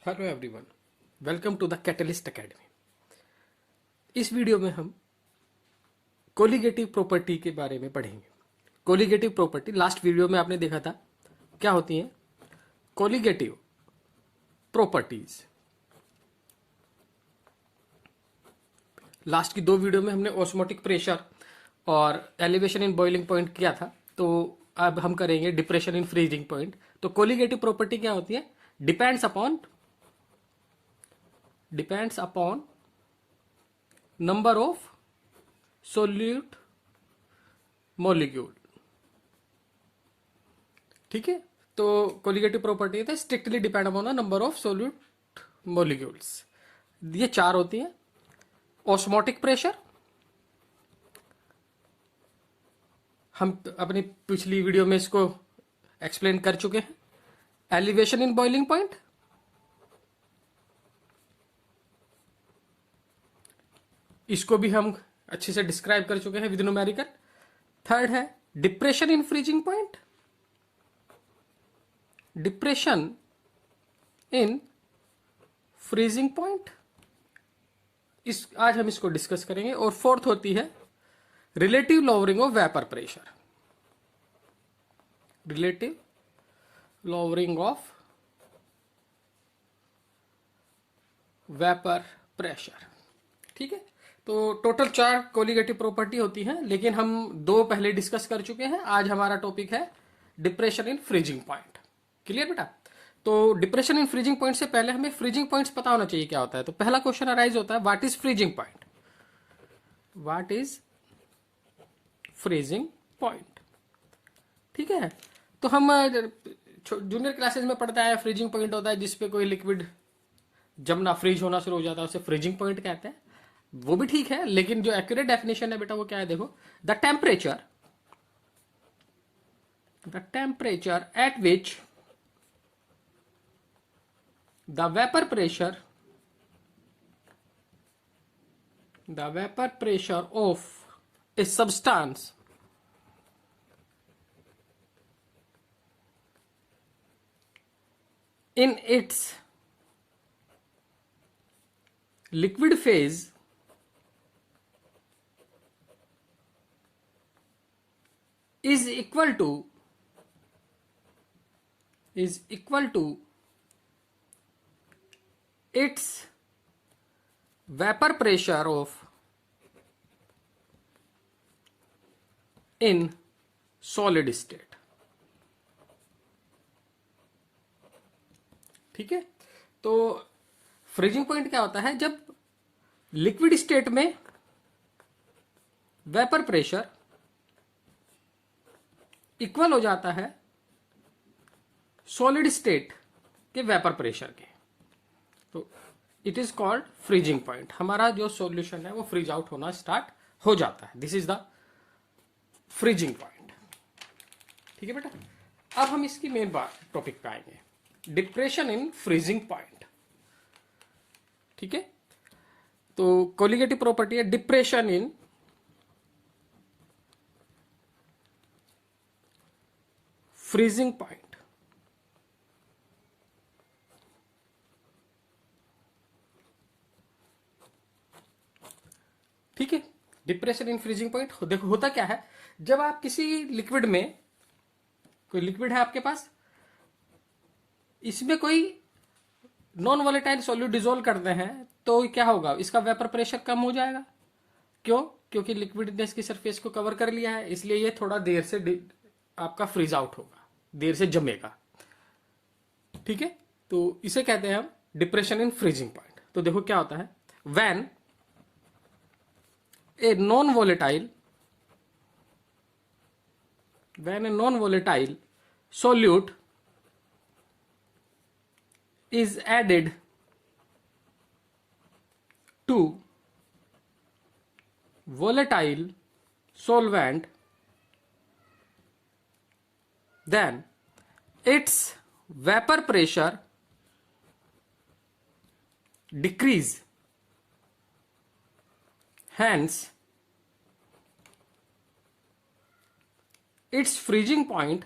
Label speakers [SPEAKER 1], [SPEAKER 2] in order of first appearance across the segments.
[SPEAKER 1] Hello everyone, welcome to the catalyst academy. इस video में हम कोलिगेटिव प्रॉपर्टी के बारे में पढ़ेंगे। कोलिगेटिव प्रॉपर्टी लास्ट वीडियो में आपने देखा था क्या होती है। कोलिगेटिव प्रॉपर्टीज लास्ट की दो वीडियो में हमने ऑस्मोटिक प्रेशर और एलिवेशन इन बॉइलिंग पॉइंट किया था, तो अब हम करेंगे डिप्रेशन इन फ्रीजिंग पॉइंट। तो कोलिगेटिव प्रॉपर्टी क्या होती है? Depends upon number of solute molecule. ठीक है, तो कोलिगेटिव प्रॉपर्टी है strictly depend upon the number of solute molecules. ये चार होती हैं। ऑस्मोटिक प्रेशर हम अपनी पिछली वीडियो में इसको एक्सप्लेन कर चुके हैं। एलिवेशन इन बॉइलिंग पॉइंट, इसको भी हम अच्छे से डिस्क्राइब कर चुके हैं विद न्यूमेरिकल। थर्ड है depression in freezing point, depression in freezing point, इस आज हम इसको डिस्कस करेंगे। और फोर्थ होती है relative lowering of vapour pressure, relative lowering of vapour pressure. ठीक है, तो टोटल चार कोलिगेटिव प्रॉपर्टी होती हैं, लेकिन हम दो पहले डिस्कस कर चुके हैं। आज हमारा टॉपिक है depression in freezing point. Clear बेटा? तो डिप्रेशन इन फ्रीजिंग पॉइंट से पहले हमें फ्रीजिंग पॉइंट्स पता होना चाहिए क्या होता है। तो पहला क्वेश्चन अराइज होता है, what is freezing point? What is freezing point? ठीक है, तो हम जूनियर क्लासेस में पढ़ते आए फ्रीजिंग पॉइंट होता है जिसपे कोई लिक्विड जमना, फ्रीज होना शुरू हो जाता है, उसे फ्रीजिंग पॉइंट कहते हैं। वो भी ठीक है, लेकिन जो एक्यूरेट डेफिनेशन है बेटा वो क्या है? देखो, the temperature at which the vapor pressure of a substance in its liquid phase is equal to its vapor pressure of in solid state। ठीक है, तो फ्रीजिंग पॉइंट क्या होता है? जब लिक्विड स्टेट में वेपर प्रेशर इक्वल हो जाता है सॉलिड स्टेट के वेपर प्रेशर के, तो it is called freezing point. हमारा जो सॉल्यूशन है वो फ्रीज आउट होना स्टार्ट हो जाता है। This is the freezing point. ठीक है बेटा, अब हम इसकी मेन बात टॉपिक पे आएंगे, डिप्रेशन इन फ्रीजिंग पॉइंट। ठीक है, तो कोलिगेटिव प्रॉपर्टी है डिप्रेशन इन फ्रीजिंग पॉइंट। ठीक है, डिप्रेशन इन फ्रीजिंग पॉइंट देखो होता क्या है, जब आप किसी लिक्विड में, कोई लिक्विड है आपके पास, इसमें कोई नॉन वोलेटाइल सॉल्यूट डिसॉल्व करते हैं, तो क्या होगा? इसका वेपर प्रेशर कम हो जाएगा। क्यों? क्योंकि लिक्विड ने इसकी सरफेस को कवर कर लिया है, इसलिए ये थोड़ा देर से आपका फ्रीज आउट होगा, देर से जमेगा। ठीक है, तो इसे कहते हैं हम डिप्रेशन इन फ्रीजिंग पॉइंट। तो देखो क्या होता है, when a non-volatile solute is added to volatile solvent, then its vapor pressure decrease, hence its freezing point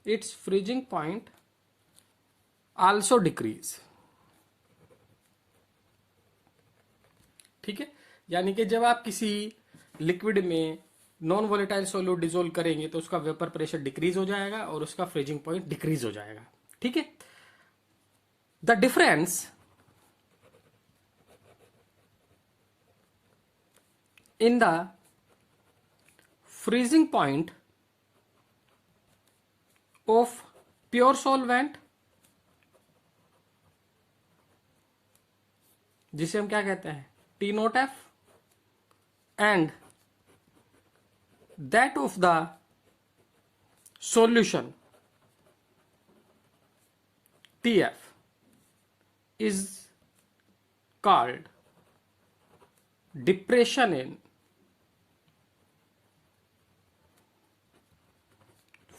[SPEAKER 1] its freezing point also decrease। ठीक है, यानी कि जब आप किसी लिक्विड में नॉन वोलेटाइल सॉल्यूट डिसोल्व करेंगे तो उसका वेपर प्रेशर डिक्रीज हो जाएगा और उसका फ्रीजिंग पॉइंट डिक्रीज हो जाएगा। ठीक है, the difference in the freezing point of pure solvent, जिसे हम क्या कहते हैं T naught F, and that of the solution TF is called depression in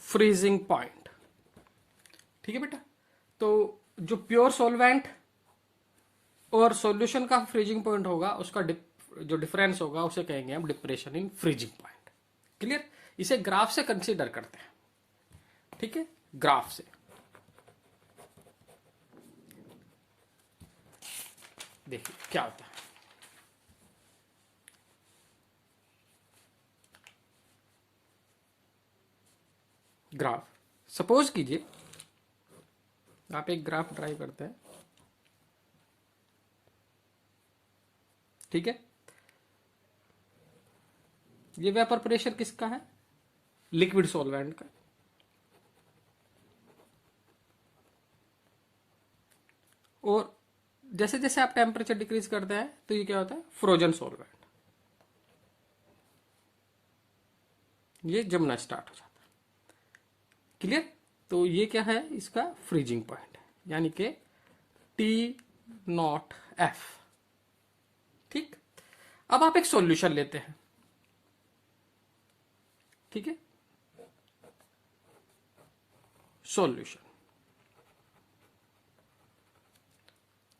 [SPEAKER 1] freezing point। ठीक है बेटा, तो जो प्योर सॉल्वेंट और सॉल्यूशन का फ्रीजिंग पॉइंट होगा उसका जो डिफरेंस होगा उसे कहेंगे हम depression in freezing point. Clear, इसे ग्राफ से कंसीडर करते हैं। ठीक है, ग्राफ से देखिए क्या होता है। ग्राफ सपोज कीजिए आप एक ग्राफ ड्राइव करते हैं। ठीक है, ये वेपर प्रेशर किसका है, लिक्विड सॉल्वेंट का। और जैसे जैसे आप टेम्परेचर डिक्रीज करते हैं तो ये क्या होता है, फ्रोजन सॉल्वेंट, ये जमना स्टार्ट हो जाता है। क्लियर, तो ये क्या है, इसका फ्रीजिंग पॉइंट है, यानी कि टी नॉट एफ। ठीक, अब आप एक सॉल्यूशन लेते हैं। ठीक है, सॉल्यूशन,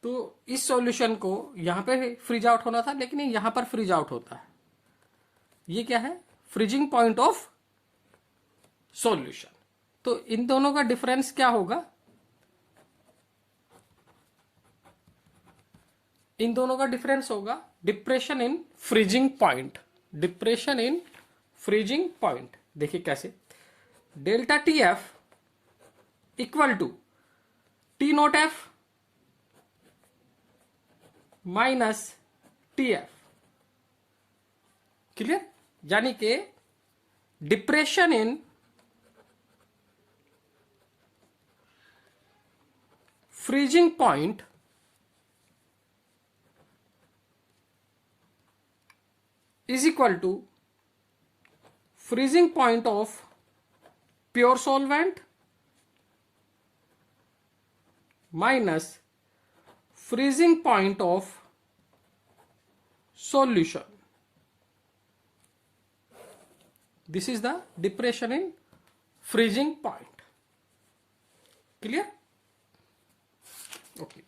[SPEAKER 1] तो इस सॉल्यूशन को यहां पे फ्रीज आउट होना था लेकिन ये यहां पर फ्रीज आउट होता है। ये क्या है, फ्रीजिंग पॉइंट ऑफ सॉल्यूशन। तो इन दोनों का डिफरेंस क्या होगा, इन दोनों का डिफरेंस होगा depression in freezing point. Depression in freezing point देखिए कैसे, delta T F equal to T naught F minus T F. Clear, यानी कि depression in freezing point is equal to freezing point of pure solvent minus freezing point of solution. This is the depression in freezing point. Clear? Okay.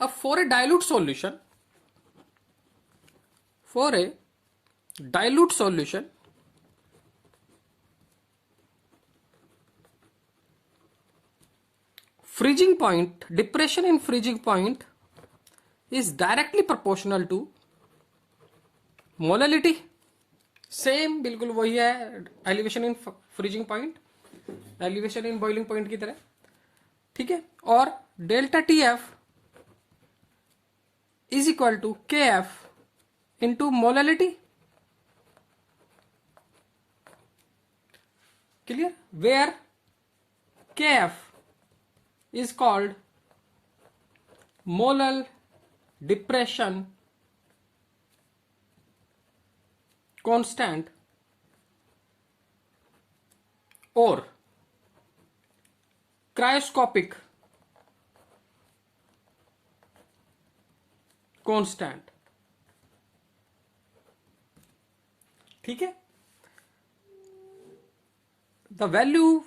[SPEAKER 1] अब for a dilute solution, freezing point, depression in freezing point is directly proportional to molality। Same बिल्कुल वही है elevation in freezing point, elevation in boiling point की तरह। ठीक है, और delta T F is equal to kf into molality। Clear, where kf is called molal depression constant or cryoscopic constant। ठीक है, the value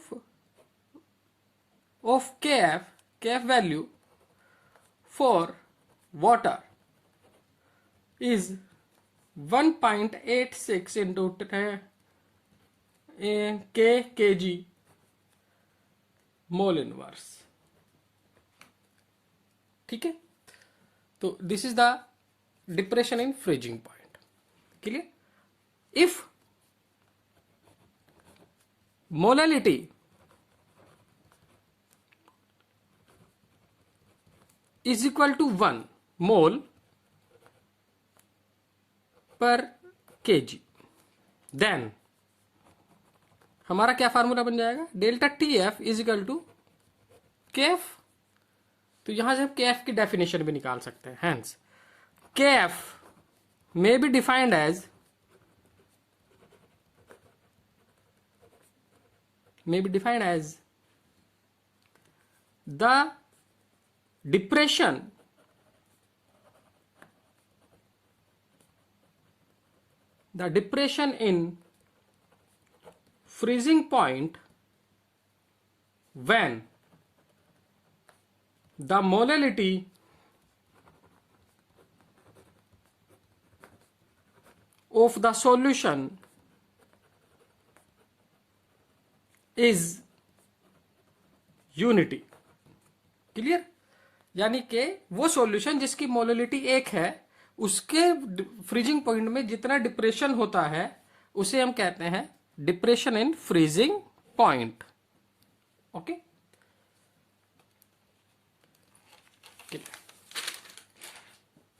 [SPEAKER 1] of kf value for water is 1.86 into kg mole inverse. ठीक है, तो this is the depression in freezing point. Clear? If molality is equal to 1 mole per kg, then हमारा क्या formula बन जाएगा? Delta T F is equal to K F. तो यहां से हम के एफ की डेफिनेशन भी निकाल सकते हैं। Hence K F may be defined as the depression in freezing point when the molality of the solution is unity। Clear? यानी कि वो सॉल्यूशन जिसकी मोलैलिटी एक है, उसके फ्रीजिंग पॉइंट में जितना डिप्रेशन होता है उसे हम कहते हैं depression in freezing point. Okay,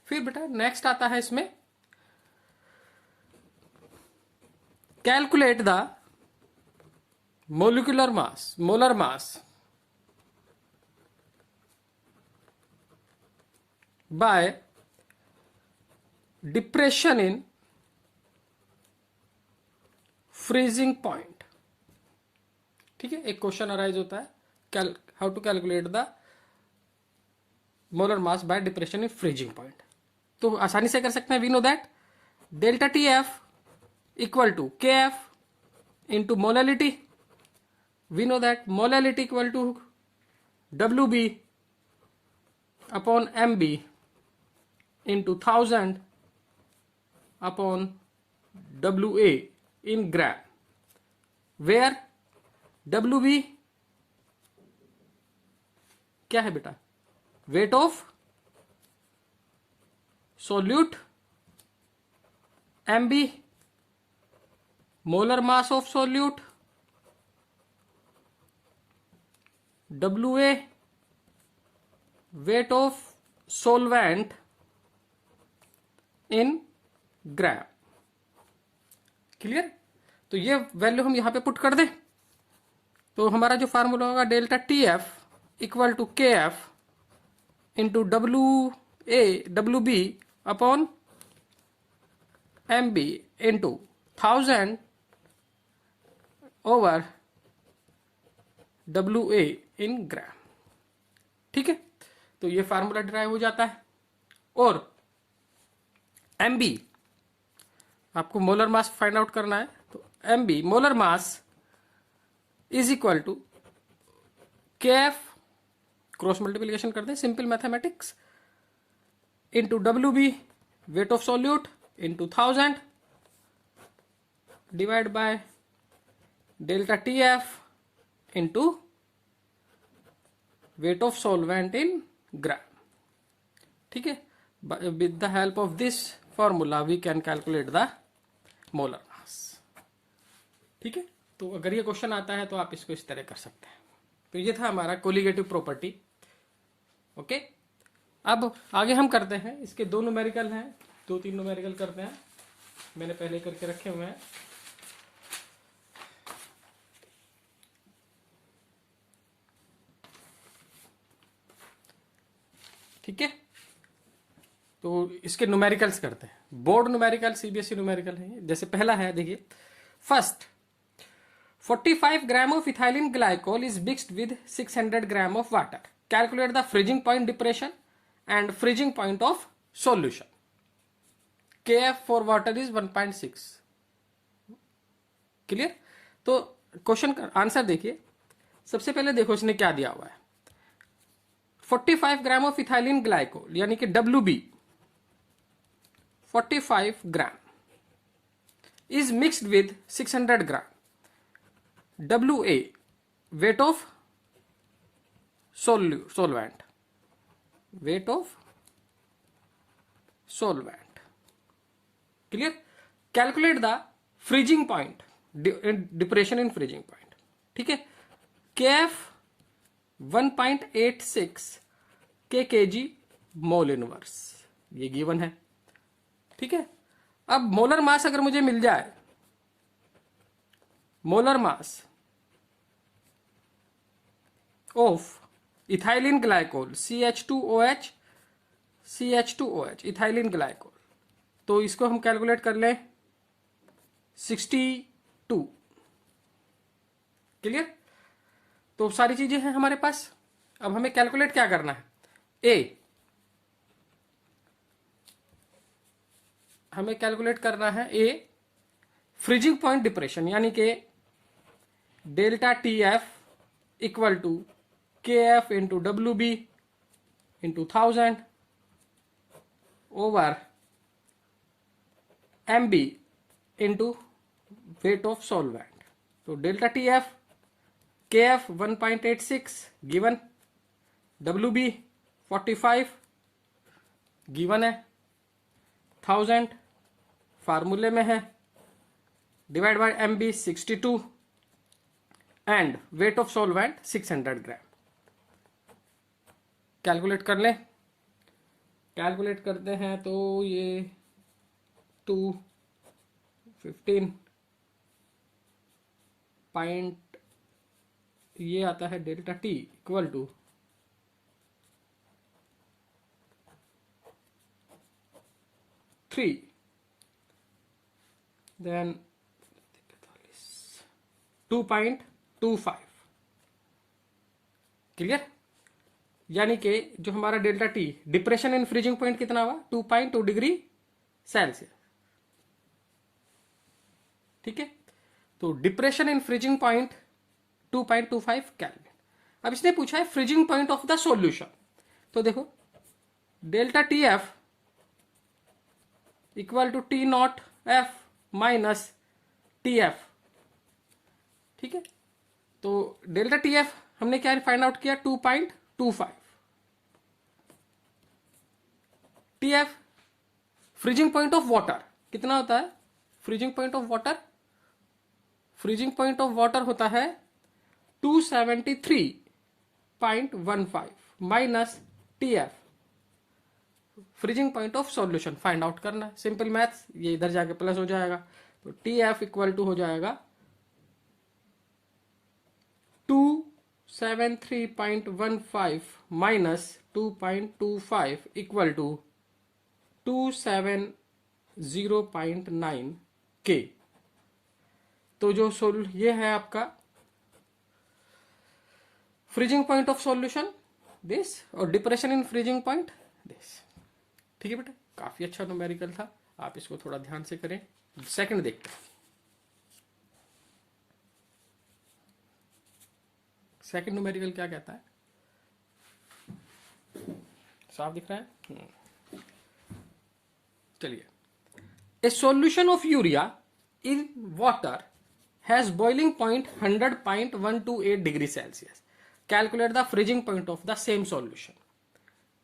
[SPEAKER 1] फिर बेटा नेक्स्ट आता है इसमें calculate the molecular mass, molar mass by depression in freezing point। ठीक है, एक क्वेश्चन अराइज होता है how to calculate the molar mass by depression in freezing point. तो आसानी से कर सकते हैं। We know that delta T F equal to K F into molality. We know that molality equal to W B upon M B into 1000 upon WA in gram, where WB क्या है बेटा? Weight of solute, MB molar mass of solute, WA weight of solvent in gram. Clear? तो ये value हम यहां पे put कर दें तो हमारा जो फार्मूला होगा delta T F equal to K F into W B upon M B into 1000 over WA in gram. ठीक है, तो ये फार्मूला डिराइव हो जाता है। और MB आपको मोलर मास फाइंड आउट करना है, तो MB molar mass is equal to K F, cross multiplication करते हैं, simple mathematics, into WB weight of solute into 1000 divide by delta T F into weight of solvent in gram. ठीक है, with the help of this formula we can calculate the molar mass। ठीक है, तो अगर ये question आता है तो आप इसको इस तरह कर सकते हैं। तो ये था हमारा कोलिगेटिव प्रॉपर्टी। ओके, अब आगे हम करते हैं, इसके दो न्यूमेरिकल हैं, 2-3 न्यूमेरिकल करते हैं, मैंने पहले करके रखे हुए हैं। ठीक है, तो इसके न्यूमेरिकल्स करते हैं। बोर्ड न्यूमेरिकल, सीबीएसई न्यूमेरिकल है। जैसे पहला है, देखिए, first 45 gram of ethylene glycol is mixed with 600 gram of water. Calculate the freezing point depression and freezing point of solution. KF for water is 1.6। Clear? तो question का answer देखिए। सबसे पहले देखो इसने क्या दिया हुआ है, 45 ग्राम ऑफ इथाइलिन ग्लाइकोल यानी कि WB 45 gram is mixed with 600 gram WA weight of solvent, weight of solvent. Clear? Calculate the freezing point, depression in freezing point. ठीक है, KF 1.86 kg मोल इनवर्स, ये गिवन है. ठीक है, अब molar mass अगर मुझे मिल जाए, molar mass of ethylene glycol CH2OH, ethylene glycol, तो इसको हम कैलकुलेट कर लें 62. क्लियर? तो सारी चीजें हैं हमारे पास. अब हमें कैलकुलेट क्या करना है? हमें कैलकुलेट करना है ए फ्रीजिंग पॉइंट डिप्रेशन, यानी कि delta TF equal to KF into WB into 1000 over MB into weight of solvent. तो delta TF KF 1.86 given, WB 45 given है, 1000 फार्मूले में है, divide by MB 62 and weight of solvent 600 gram. Calculate कर लें. Calculate करते हैं तो ये 215 पॉइंट, ये आता है delta T equal to 3, then 2.25. Clear? यानी कि जो हमारा delta T depression in freezing point कितना हुआ? 2.2 डिग्री सेल्सियस. ठीक है, तो depression in freezing point 2.25 kelvin. अब इसने पूछा है freezing point of the solution. तो देखो delta TF equal to T0F minus TF. ठीक है, तो डेल्टा TF हमने क्या फाइंड आउट किया? 2.25. TF freezing point of water कितना होता है? फ्रीजिंग पॉइंट ऑफ वाटर होता है 273.15 minus TF freezing point of solution find out करना. सिंपल मैथ्स, ये इधर जाके प्लस हो जाएगा. तो TF इक्वल टू हो जाएगा 273.15 माइनस 2.25 इक्वल टू 270.9 K. तो जो ये है आपका freezing point of solution this, और depression in freezing point this. ठीक है बेटा, काफी अच्छा न्यूमेरिकल था, आप इसको थोड़ा ध्यान से करें. सेकंड देखते हैं. सेकंड न्यूमेरिकल क्या कहता है? साफ दिख रहा है? चलिए. ए solution of urea in water has boiling point 100.128 degree Celsius. Calculate the freezing point of the same solution.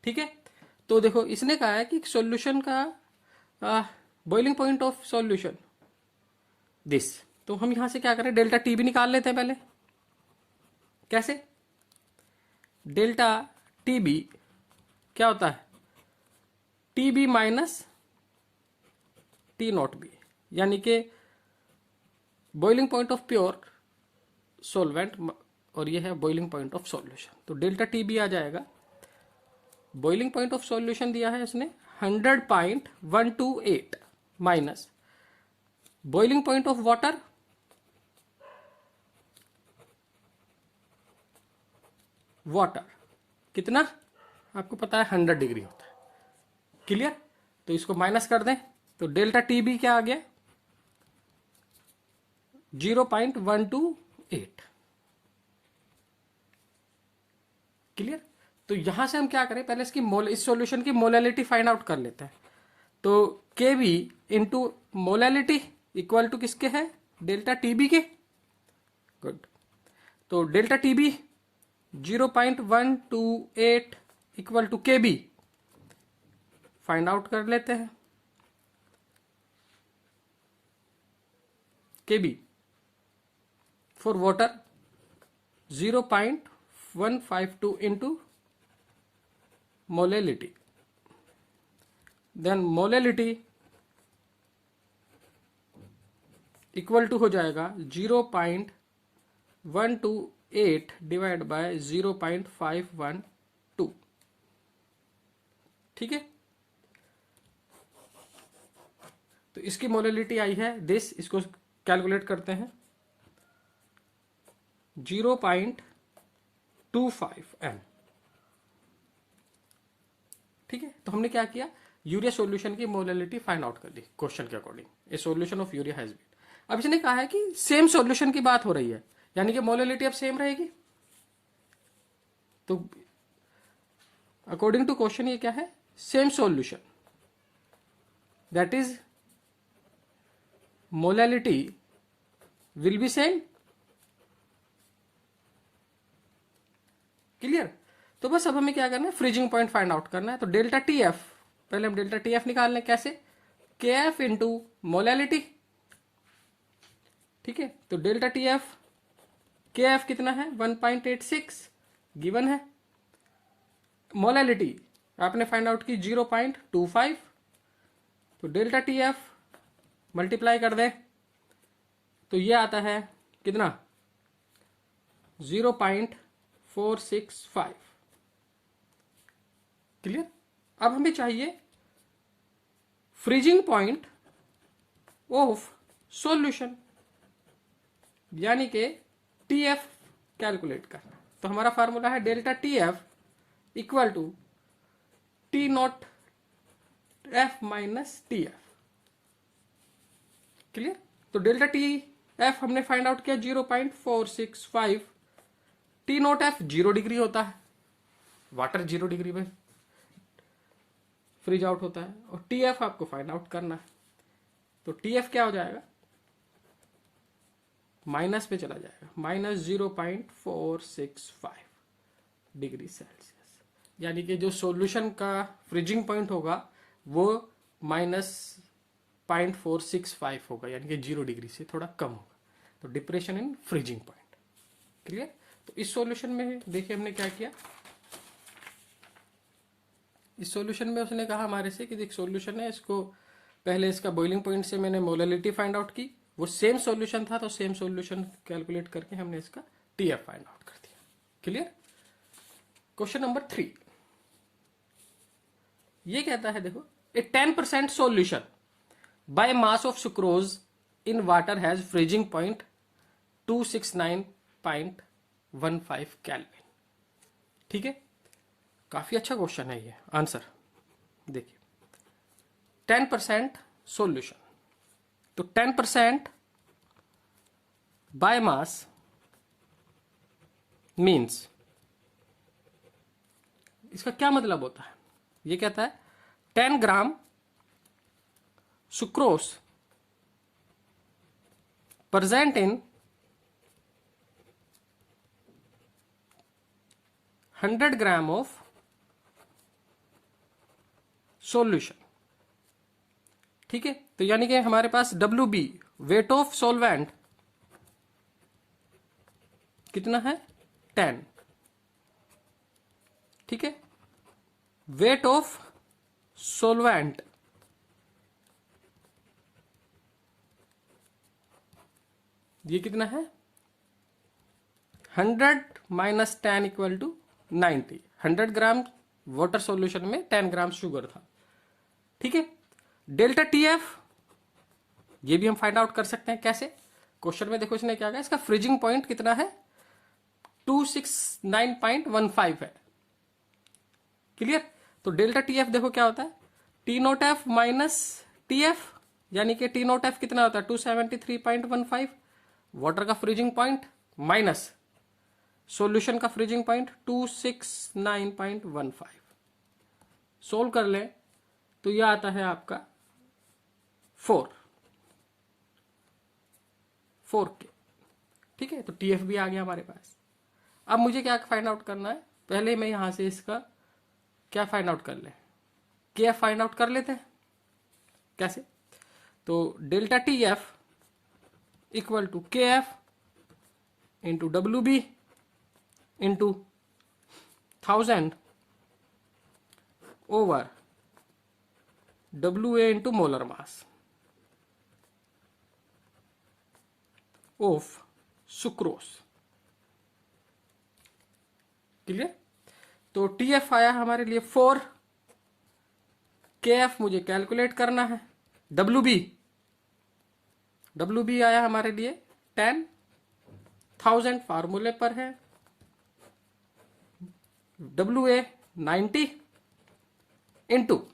[SPEAKER 1] ठीक है, तो देखो इसने कहा है कि सॉल्यूशन का boiling point of solution this. तो हम यहां से क्या करें? डेल्टा T भी निकाल लेते हैं पहले. कैसे? डेल्टा TB क्या होता है? TB माइनस T0B, यानी कि boiling point of pure solvent और ये है बॉइलिंग पॉइंट ऑफ सॉल्यूशन. तो डेल्टा TB आ जाएगा, बॉइलिंग पॉइंट ऑफ सॉल्यूशन दिया है इसने 100.128 minus boiling point of water कितना आपको पता है? 100 डिग्री होता है. क्लियर? तो इसको माइनस कर दें तो डेल्टा TB क्या आ गया? 0.128. क्लियर? तो यहां से हम क्या करें? पहले इस सॉल्यूशन की मोलैलिटी फाइंड आउट कर लेते हैं. तो K B into molality equal to किसके है, डेल्टा टी बी के। गुड, तो delta T B 0.128 equal to K B find out कर लेते हैं। K B for water 0.152 into molality, then molality equal to हो जाएगा 0.128 डिवाइड बाय 0.512। ठीक है, तो इसकी मोलैलिटी आई है दिस, इसको कैलकुलेट करते हैं 0.25 m। ठीक है, तो हमने क्या किया, यूरिया सॉल्यूशन की मोलैलिटी फाइंड आउट कर ली क्वेश्चन के according. A solution of urea has been, अब इसने कहा है कि सेम सॉल्यूशन की बात हो रही है, यानी कि मोलैलिटी अब सेम रहेगी। तो अकॉर्डिंग टू क्वेश्चन ये क्या है, same solution, that is molality will be same. Clear, तो बस अब हमें क्या करना है, फ्रीजिंग पॉइंट फाइंड आउट करना है। तो डेल्टा टी एफ, पहले हम डेल्टा टी एफ निकाल लें, कैसे, के एफ इंटू मोलैलिटी। ठीक है, तो डेल्टा टी एफ, के एफ कितना है 1.86 गिवन है, मोलैलिटी आपने फाइंड आउट की 0.25, तो डेल्टा टी एफ मल्टीप्लाई कर दें तो ये आता है कितना 0.465। क्लियर, अब हमें चाहिए फ्रीजिंग पॉइंट ऑफ सॉल्यूशन, यानी कि टी एफ कैलकुलेट करना। तो हमारा फार्मूला है delta T F equal to T not F minus T F. Clear, तो डेल्टा टी एफ हमने फाइंड आउट किया 0.465, टी नॉट एफ 0 डिग्री होता है, वाटर 0 डिग्री में फ्रीज आउट होता है, और टी एफ आपको फाइंड आउट करना है। तो टी एफ क्या हो जाएगा, माइनस पे चला जाएगा, -0.465 डिग्री सेल्सियस, यानी कि जो सॉल्यूशन का फ्रीजिंग पॉइंट होगा वो -0.465 होगा, यानी कि 0 डिग्री से थोड़ा कम होगा। तो depression in freezing point. Clear, तो इस सॉल्यूशन में देखिए हमने क्या किया, इस सॉल्यूशन में उसने कहा हमारे से कि देख सॉल्यूशन है, इसको पहले इसका बॉइलिंग पॉइंट से मैंने मोलैलिटी फाइंड आउट की, वो सेम सॉल्यूशन था, तो सेम सॉल्यूशन कैलकुलेट करके हमने इसका टीएफ फाइंड आउट कर दिया। क्लियर, क्वेश्चन नंबर 3 ये कहता है, देखो, ए 10% solution by mass of sucrose in water has freezing point 269.15 kelvin. ठीक है, काफी अच्छा क्वेश्चन है ये। आंसर देखिए, 10% सॉल्यूशन, तो 10% बाय मास मीन्स, इसका क्या मतलब होता है, ये कहता है 10 gram sucrose present in 100 gram of solution. ठीक है, तो यानी कि हमारे पास WB वेट ऑफ सॉल्वेंट कितना है 10। ठीक है, वेट ऑफ सॉल्वेंट ये कितना है 100 minus 10 equal to 90। 100 gram water solution में 10 ग्राम शुगर था। ठीक है, डेल्टा टीएफ ये भी हम फाइंड आउट कर सकते हैं, कैसे, क्वेश्चन में देखो इसने क्या कहा, इसका फ्रीजिंग पॉइंट कितना है 269.15 है। क्लियर, तो डेल्टा टीएफ देखो क्या होता है T naught F minus TF, यानी कि टी नोट एफ कितना होता है 273.15, वाटर का फ्रीजिंग पॉइंट माइनस सॉल्यूशन का फ्रीजिंग पॉइंट 269.15। सोल्व कर ले तो यह आता है आपका 4 के। ठीक है, तो TF भी आ गया हमारे पास। अब मुझे क्या फाइंड आउट करना है, पहले मैं यहां से इसका क्या फाइंड आउट कर ले, KF फाइंड आउट कर लेते हैं। कैसे? तो delta TF equal to KF into WB into 1000 over WA into molar mass of sucrose. Clear? तो TF आया हमारे लिए 4, KF मुझे कैलकुलेट करना है, WB आया हमारे लिए 10,000 फार्मूले पर है, WA 90 into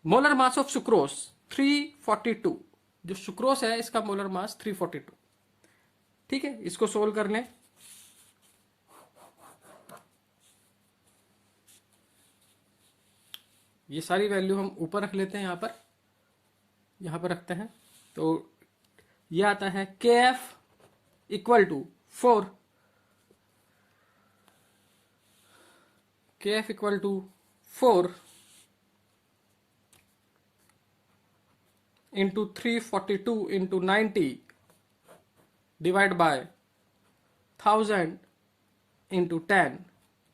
[SPEAKER 1] molar mass of sucrose 342। जो सुक्रोस है इसका मोलर मास 342। ठीक है, इसको सोल्व कर लें। ये सारी वैल्यू हम ऊपर रख लेते हैं, यहां पर रखते हैं। तो ये आता है KF equal to 4, KF equal to 4 into 342 into 90 divide by 1000 into 10,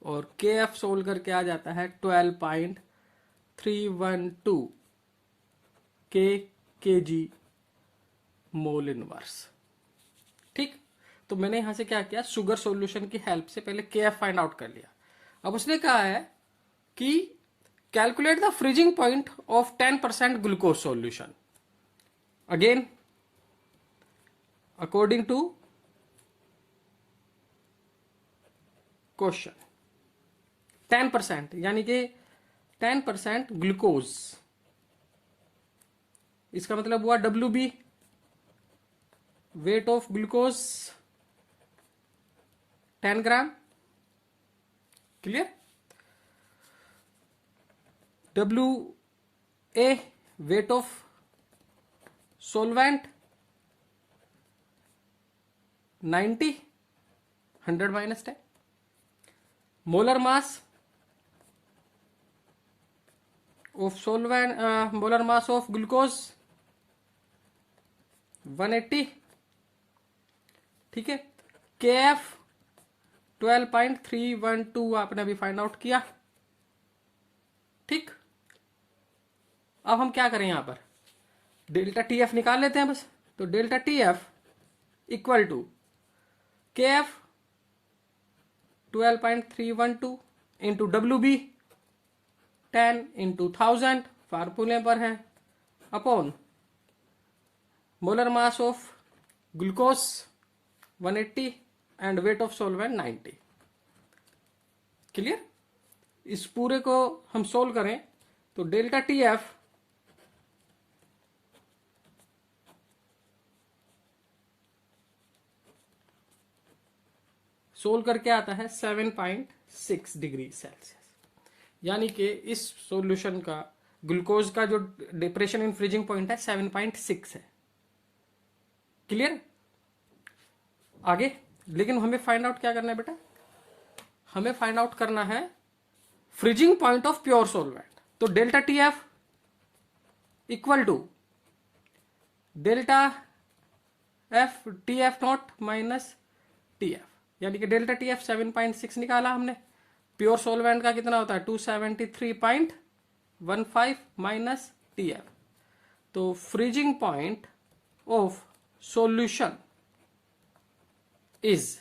[SPEAKER 1] और KF सोल्व करके आ जाता है 12.312 kg मोल इनवर्स। ठीक, तो मैंने यहां से क्या किया, शुगर सॉल्यूशन की हेल्प से पहले KF फाइंड आउट कर लिया। अब उसने कहा है कि calculate the freezing point of 10% glucose solution. Again according to question 10%, यानी कि 10% ग्लूकोज, इसका मतलब हुआ WB weight of glucose 10 gram. क्लियर? WA weight of solvent 90, 100 minus 10। Molar mass of solvent, molar mass of glucose 180। ठीक है, KF 12.312 आपने अभी फाइंड आउट किया। ठीक, अब हम क्या करें, यहां पर डेल्टा TF निकाल लेते हैं बस। तो delta TF equal to KF 12.312 into WB 10 into 1000 फार्मूले पर है, upon molar mass of glucose 180 and weight of solvent 90। Clear? इस पूरे को हम सोल्व करें तो डेल्टा TF सोल्व करके आता है 7.6 डिग्री सेल्सियस, यानी कि इस सॉल्यूशन का ग्लूकोज का जो डिप्रेशन इन फ्रीजिंग पॉइंट है 7.6 है। क्लियर? आगे लेकिन हमें फाइंड आउट क्या करना है बेटा, हमें फाइंड आउट करना है freezing point of pure solvent. तो delta TF equal to delta TF naught minus TF, यानी कि डेल्टा TF 7.6 निकाला हमने, प्योर सॉल्वेंट का कितना होता है 273.15 माइनस TF। तो freezing point of solution is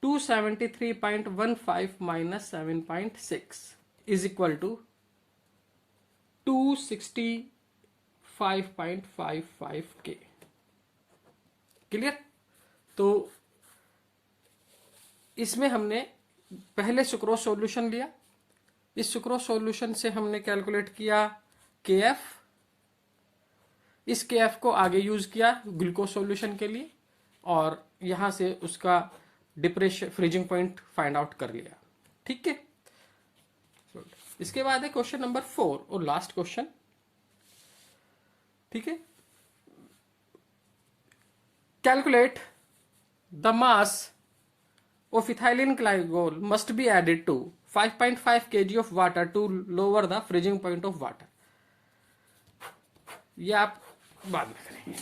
[SPEAKER 1] 273.15 minus 7.6 is equal to 265.55 K। Clear? तो इसमें हमने पहले सुक्रोज सॉल्यूशन लिया, इस सुक्रोज सॉल्यूशन से हमने कैलकुलेट किया KF, इस KF को आगे यूज किया ग्लूकोज सॉल्यूशन के लिए, और यहां से उसका depression freezing point find out कर लिया। ठीक है, इसके बाद है क्वेश्चन नंबर 4 और लास्ट क्वेश्चन। ठीक है। Calculate the mass of ethylene glycol must be added to 5.5 kg of water to lower the freezing point of water। ये आप बाद में करेंगे।